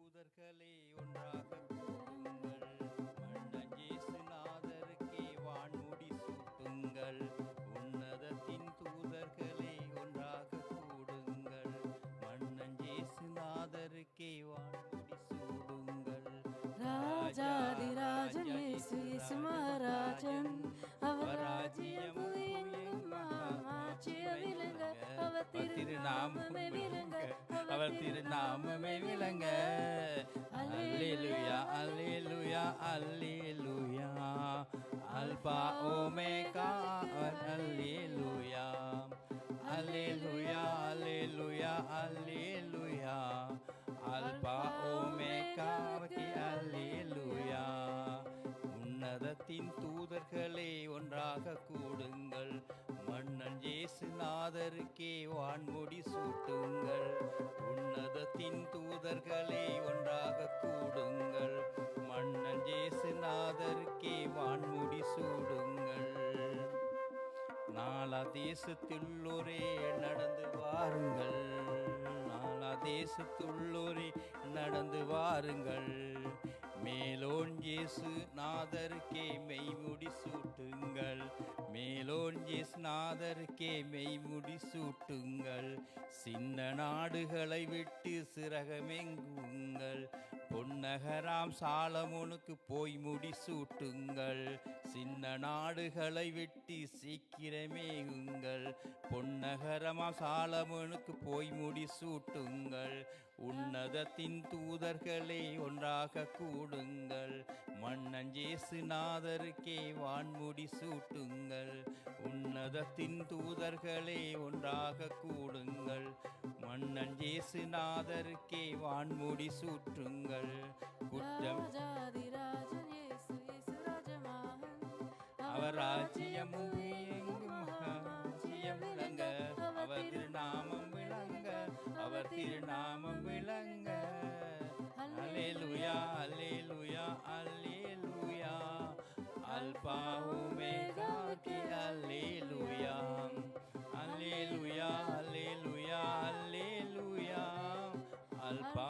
தூதர்களே ஒன்றாக கூடுங்கள், மன்னன் இயேசுநாதருக்கே வான்முடி சூட்டுங்கள். உன்னதத்தின் தூதர்களே ஒன்றாக கூடுங்கள், மன்னன் இயேசுநாதருக்கே வான்முடி சூடுங்கள். ராஜாதி ராஜன் இயேசு இயேசு மகாராஜன், அவர் ராஜ்யம் எங்கும் ஆட்சிய விளங்க, அவர் திருநாமமே விளங்க, அவர் திருநாமமே விளங்க. அல்லேலூயா அல்லேலூயா அல்லேலூயா, அல்பா ஓமேகா அல்லேலூயா, அல்லேலூயா அல்லேலூயா அல்லேலூயா, அல்பா ஓமேகா அல்லேலூயா. உன்னதத்தின் தூதர்களே ஒன்றாக கூடுங்கள், மன்னன் இயேசுநாதருக்கே வான்முடி சூட்டுங்கள். உன்னதத்தின் தூதர்களே ஒன்றாக கூடுங்கள், மன்னன் இயேசுநாதருக்கே வான்முடி சூடுங்கள். நாலா தேசத்துள்ளோரே நடந்து வாருங்கள், நாலா தேசத்துள்ளோரே நடந்து வாருங்கள். மேலோன் இயேசு நாதருக்கே மெய்முடி சூட்டுங்கள், மேலோன் இயேசு நாதருக்கே மெய்முடி சூட்டுங்கள். சின்ன நாடுகளை விட்டு சிறகமெங்குங்கள், பொன்னகராம் சாலமோனுக்கு போய் முடி சூட்டுங்கள். சின்ன நாடுகளை விட்டு சீக்கிரமேகுங்கள், பொன்னகரமா சாலமோனுக்கு போய் முடி சூட்டுங்கள். உன்னதத்தின் தூதர்களே ஒன்றாக கூடுங்கள், மன்னன் இயேசுநாதருக்கே வான்முடி சூட்டுங்கள். உன்னதத்தின் தூதர்களே ஒன்றாக கூடுங்கள், மன்னன் இயேசுநாதருக்கே வான்முடி சூட்டுங்கள். குற்றம் அவர் ராஜ்யமும் எங்கும் ராஜ்யம் விளங்க, அவர் திருநாமம் விளங்க, அவர் திருநாமம் விளங்க. அல்லேலூயா அல்லேலூயா அல்லேலூயா, அல்பா ஓமேகா அல்லேலூயா, அல்லேலூயா அல்லேலூயா அல்லேலூயா, அல்பா